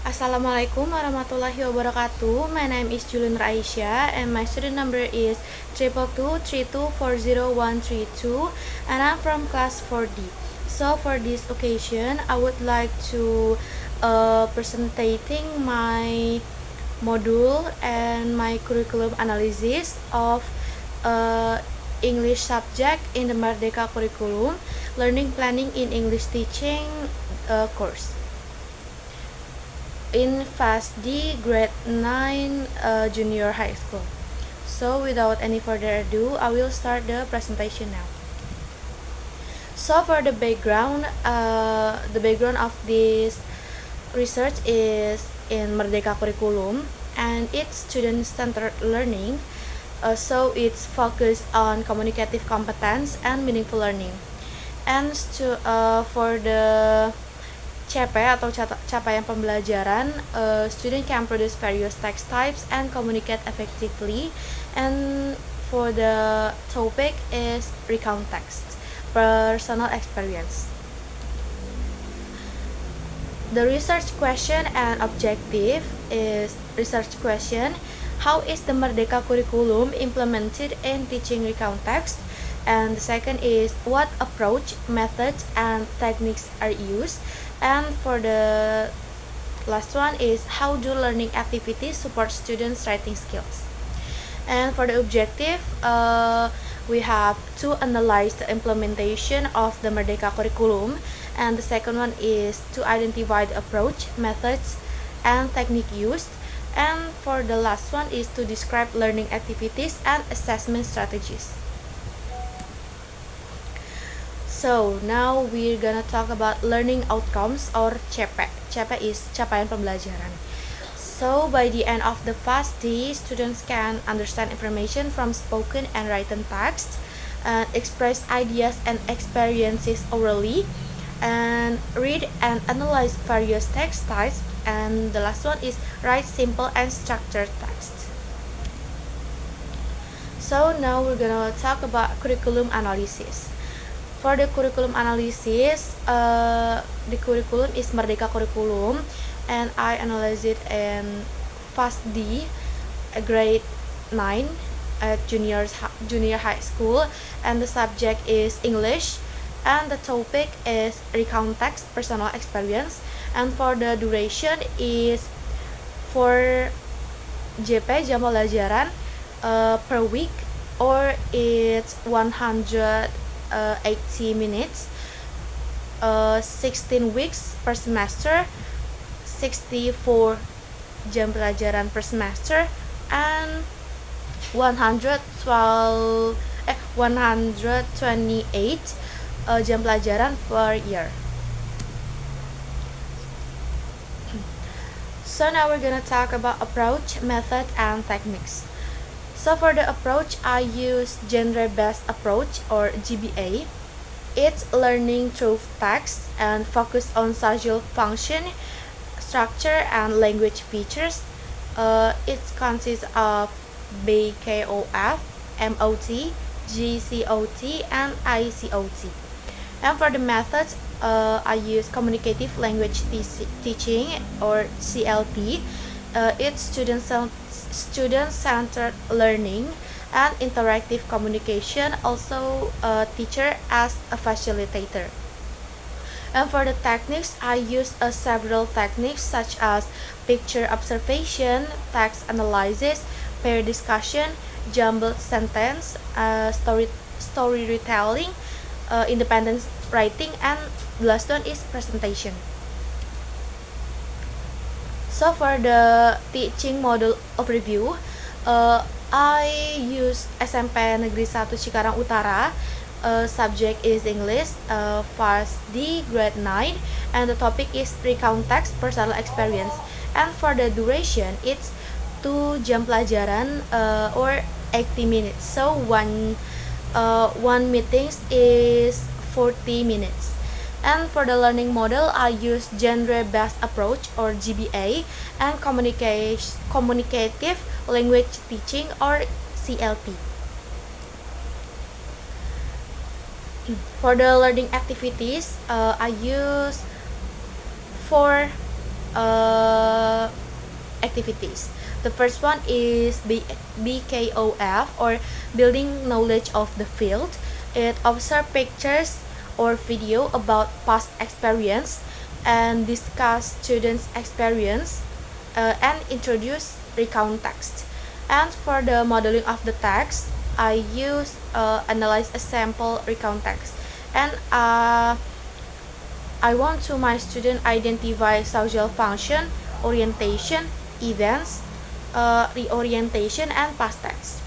Assalamualaikum warahmatullahi wabarakatuh. My name is Juili AISYAH and my student number is 22232403132 and I'm from class 4D. So for this occasion, I would like to presenting my module and my curriculum analysis of English subject in the Merdeka curriculum, learning planning in English teaching course in Fast D grade 9 junior high school. So without any further ado, I will start the presentation now. So for the background of this research is in Merdeka curriculum and it's student-centered learning. So it's focused on communicative competence and meaningful learning. And for the CP atau capaian pembelajaran, student can produce various text types and communicate effectively. And for the topic is recount text, personal experience. The research question and objective is research question: how is the Merdeka curriculum implemented in teaching recount text? And the second is what approach, methods, and techniques are used. And for the last one is how do learning activities support students' writing skills. And for the objective, we have to analyze the implementation of the Merdeka curriculum, and the second one is to identify the approach, methods, and technique used. And for the last one is to describe learning activities and assessment strategies. So now we're gonna talk about learning outcomes or CP. CP is capaian pembelajaran. So by the end of the fast day, students can understand information from spoken and written text, and express ideas and experiences orally, and read and analyze various text types. And the last one is write simple and structured text. So now we're gonna talk about curriculum analysis. For the curriculum analysis, the curriculum is Merdeka curriculum, and I analyze it in Fast D, grade 9 at junior high school, and the subject is English, and the topic is recount text, personal experience, and for the duration is for JP jam pelajaran per week, or it's 180 minutes, 16 weeks per semester, 64 jam pelajaran per semester, and 128 jam pelajaran per year. So now we're gonna talk about approach, method, and techniques. So for the approach, I use genre-based approach or GBA. It's learning through text and focus on social function, structure, and language features. It consists of BKOF, MOT, GCOT, and ICOT. And for the methods, I use communicative language teaching or CLT. It's student-centered learning and interactive communication, also a teacher as a facilitator. And for the techniques, I use several techniques such as picture observation, text analysis, pair discussion, jumbled sentence, story retelling, independent writing, and the last one is presentation. So for the teaching module overview, I use SMP Negeri 1 Cikarang Utara. Subject is English, Fast D grade 9, and the topic is recount text, personal experience. And for the duration, it's 2 jam pelajaran or 80 minutes. So one meetings is 40 minutes. And for the learning model, I use genre-based approach or GBA and communicative language teaching or CLT. For the learning activities, I use 4 activities. The first one is BKOF, or Building Knowledge of the Field. It observes pictures or video about past experience and discuss students' experience and introduce recount text. And for the modeling of the text, I use analyze a sample recount text, and I want to my student identify social function, orientation, events, reorientation, and past tense.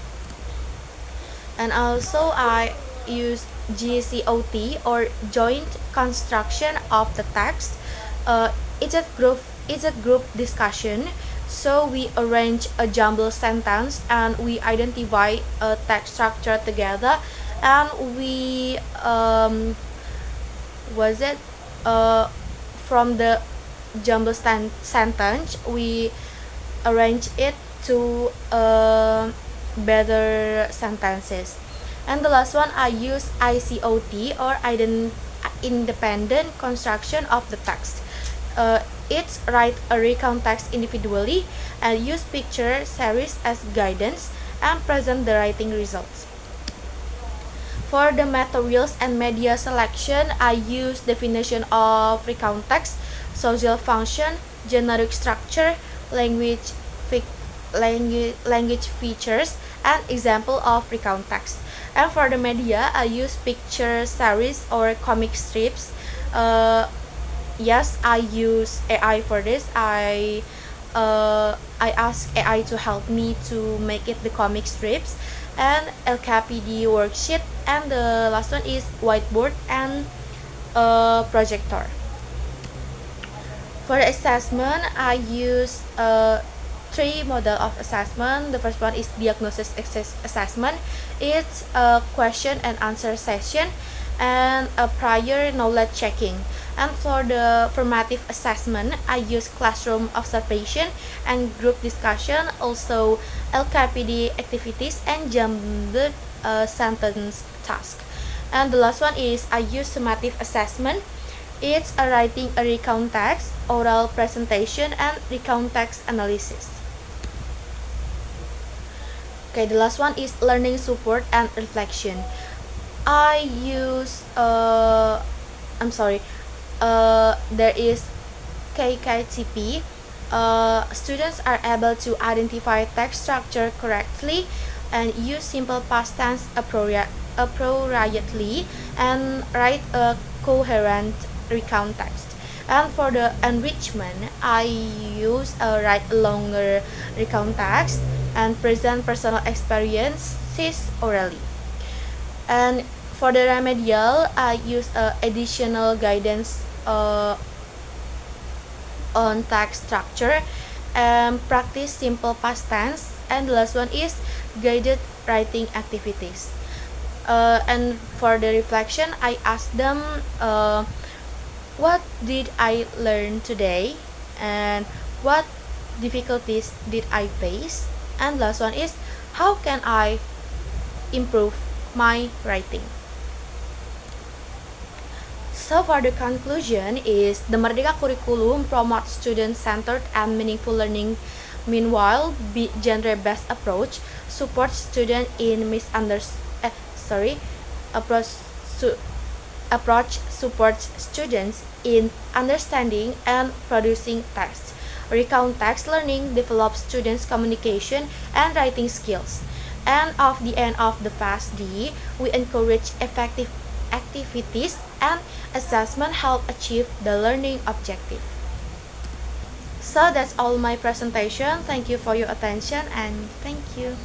And also I use GCOT, or joint construction of the text. It's a group discussion. So we arrange a jumble sentence and we identify a text structure together, and we was it from the jumble sentence we arrange it to better sentences. And the last one, I use ICOT, or independent construction of the text. It's write a recount text individually and use picture series as guidance and present the writing results. For the materials and media selection, I use definition of recount text, social function, generic structure, language features, and example of recount text. And for the media, I use picture series or comic strips. Yes, I use AI for this. I ask AI to help me to make it the comic strips, and LKPD worksheet, and the last one is whiteboard and projector. For the assessment, I use three model of assessment. The first one is diagnosis assessment. It's a question and answer session and a prior knowledge checking. And for the formative assessment, I use classroom observation and group discussion, also LKPD activities and jumbled sentence task. And the last one is I use summative assessment. It's a writing a recount text, oral presentation, and recount text analysis. Okay, the last one is learning support and reflection. I use there is KKTP. Students are able to identify text structure correctly and use simple past tense appropriately and write a coherent recount text. And for the enrichment, I use write a longer recount text and present personal experiences orally. And for the remedial, I use additional guidance on text structure and practice simple past tense. And the last one is guided writing activities. And for the reflection, I ask them what did I learn today and what difficulties did I face. And last one is how can I improve my writing. So for the conclusion is the Merdeka curriculum promotes student-centered and meaningful learning. Meanwhile, genre-based approach supports students in approach supports students in understanding and producing text. Recount text learning develops students' communication and writing skills. And at the end of the Phase D, we encourage effective activities and assessment help achieve the learning objective. So that's all my presentation. Thank you for your attention and thank you.